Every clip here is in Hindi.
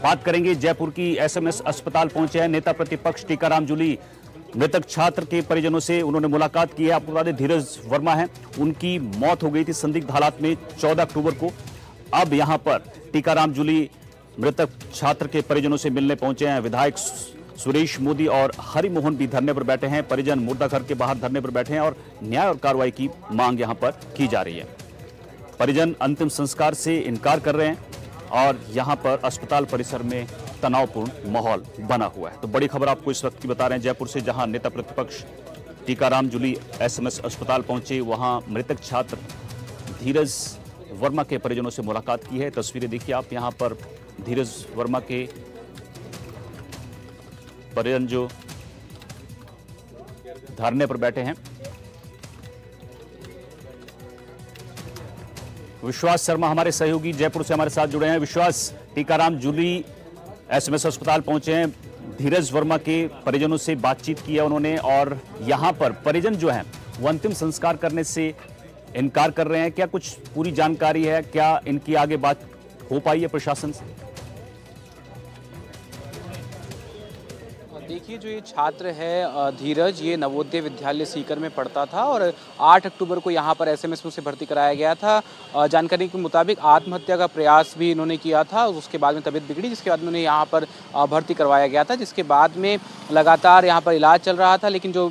बात करेंगे। जयपुर की एसएमएस अस्पताल पहुंचे हैं नेता प्रतिपक्ष टीकाराम जूली। मृतक छात्र के परिजनों से उन्होंने मुलाकात की है। आपको बता दें धीरज वर्मा है, उनकी मौत हो गई थी संदिग्ध हालात में 14 अक्टूबर को। अब यहां पर टीकाराम जूली मृतक छात्र के परिजनों से मिलने पहुंचे हैं। विधायक सुरेश मोदी और हरिमोहन भी धरने पर बैठे हैं। परिजन मुर्दाघर के बाहर धरने पर बैठे हैं और न्याय और कार्रवाई की मांग यहां पर की जा रही है। परिजन अंतिम संस्कार से इनकार कर रहे हैं और यहां पर अस्पताल परिसर में तनावपूर्ण माहौल बना हुआ है। तो बड़ी खबर आपको इस वक्त की बता रहे हैं जयपुर से, जहां नेता प्रतिपक्ष टीकाराम जूली एसएमएस अस्पताल पहुंचे, वहां मृतक छात्र धीरज वर्मा के परिजनों से मुलाकात की है। तस्वीरें देखिए आप, यहां पर धीरज वर्मा के परिजन जो धरने पर बैठे हैं। विश्वास शर्मा हमारे सहयोगी जयपुर से हमारे साथ जुड़े हैं। विश्वास, टीकाराम जूली एसएमएस अस्पताल पहुंचे हैं, धीरज वर्मा के परिजनों से बातचीत की है उन्होंने और यहां पर परिजन जो हैं वो अंतिम संस्कार करने से इनकार कर रहे हैं। क्या कुछ पूरी जानकारी है, क्या इनकी आगे बात हो पाई है प्रशासन से? देखिए, जो ये छात्र है धीरज, ये नवोदय विद्यालय सीकर में पढ़ता था और 8 अक्टूबर को यहाँ पर एसएमएस में से भर्ती कराया गया था। जानकारी के मुताबिक आत्महत्या का प्रयास भी इन्होंने किया था, उसके बाद में तबीयत बिगड़ी, जिसके बाद इन्होंने यहाँ पर भर्ती करवाया गया था, जिसके बाद में लगातार यहाँ पर इलाज चल रहा था। लेकिन जो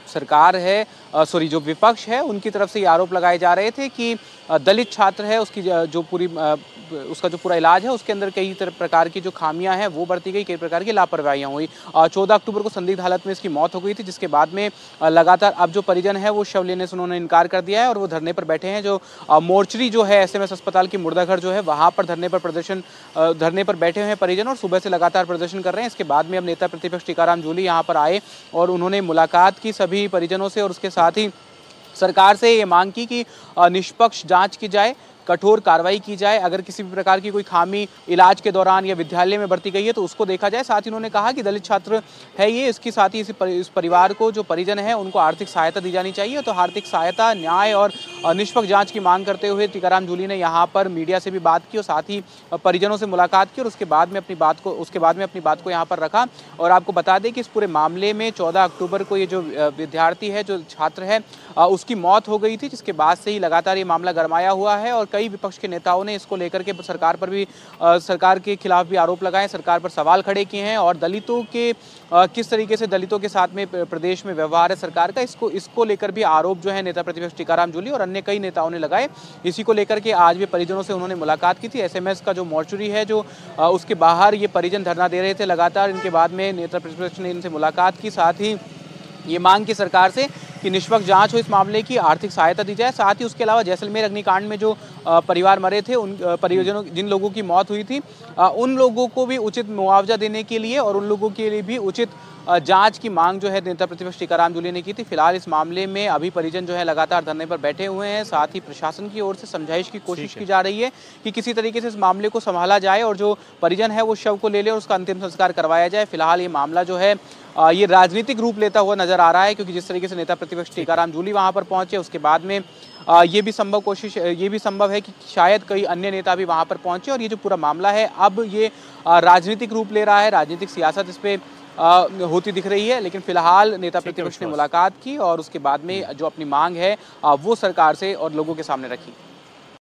सरकार है, जो विपक्ष है, उनकी तरफ से ये आरोप लगाए जा रहे थे कि दलित छात्र है, उसकी उसका जो पूरा इलाज है उसके अंदर कई प्रकार की जो खामियां हैं वो बरती गई, कई प्रकार की लापरवाहियां हुई। 14 अक्टूबर को संदिग्ध हालत में इसकी मौत हो गई थी, जिसके बाद में लगातार अब जो परिजन है वो शव लेने से उन्होंने इनकार कर दिया है और वो धरने पर बैठे हैं। जो मोर्चरी जो है एसएमएस अस्पताल की मुर्दाघर जो है वहाँ पर धरने पर बैठे हुए हैं परिजन और सुबह से लगातार प्रदर्शन कर रहे हैं। इसके बाद में अब नेता प्रतिपक्ष टीकाराम जूली यहाँ पर आए और उन्होंने मुलाकात की सभी परिजनों से और उसके साथ ही सरकार से ये मांग की कि निष्पक्ष जांच की जाए, कठोर कार्रवाई की जाए। अगर किसी भी प्रकार की कोई खामी इलाज के दौरान या विद्यालय में बरती गई है तो उसको देखा जाए। साथ ही उन्होंने कहा कि दलित छात्र है ये, इसके साथ ही इस परिवार को, जो परिजन है, उनको आर्थिक सहायता दी जानी चाहिए। तो आर्थिक सहायता, न्याय और निष्पक्ष जांच की मांग करते हुए टीकाराम जूली ने यहाँ पर मीडिया से भी बात की और साथ ही परिजनों से मुलाकात की और उसके बाद में अपनी बात को यहाँ पर रखा। और आपको बता दें कि इस पूरे मामले में 14 अक्टूबर को ये जो विद्यार्थी है, जो छात्र है, उसकी मौत हो गई थी, जिसके बाद से ही लगातार ये मामला गरमाया हुआ है और कई विपक्ष के नेताओं ने इसको लेकर के सरकार के खिलाफ भी आरोप लगाए, सरकार पर सवाल खड़े किए हैं और दलितों के किस तरीके से दलितों के साथ में प्रदेश में व्यवहार है सरकार का, इसको लेकर भी आरोप जो है नेता प्रतिपक्ष टीकाराम जूली और अन्य कई नेताओं ने लगाए। इसी को लेकर के आज भी परिजनों से उन्होंने मुलाकात की थी। एसएमएस का जो मोर्चरी है, जो उसके बाहर ये परिजन धरना दे रहे थे लगातार। इनके बाद में नेता प्रतिपक्ष ने इनसे मुलाकात की, साथ ही ये मांग की सरकार से कि निष्पक्ष जांच हो इस मामले की, आर्थिक सहायता दी जाए। साथ ही उसके अलावा जैसलमेर अग्निकांड में जो परिवार मरे थे, उन परिजनों, जिन लोगों की मौत हुई थी, उन लोगों को भी उचित मुआवजा देने के लिए और उन लोगों के लिए भी उचित जांच की मांग जो है नेता प्रतिपक्ष टीकाराम जूली ने की थी। फिलहाल इस मामले में अभी परिजन जो है लगातार धरने पर बैठे हुए हैं। साथ ही प्रशासन की ओर से समझाइश की कोशिश की जा रही है कि किसी तरीके से इस मामले को संभाला जाए और जो परिजन है वो शव को ले ले और उसका अंतिम संस्कार करवाया जाए। फिलहाल ये मामला जो है ये राजनीतिक रूप लेता हुआ नजर आ रहा है, क्योंकि जिस तरीके से नेता प्रतिपक्ष टीकाराम जूली वहां पर पहुंचे, उसके बाद में ये भी संभव है कि शायद कई अन्य नेता भी वहां पर पहुंचे और ये जो पूरा मामला है अब ये राजनीतिक रूप ले रहा है, राजनीतिक सियासत इस पे होती दिख रही है। लेकिन फिलहाल नेता प्रतिपक्ष ने मुलाकात की और उसके बाद में जो अपनी मांग है वो सरकार से और लोगों के सामने रखी।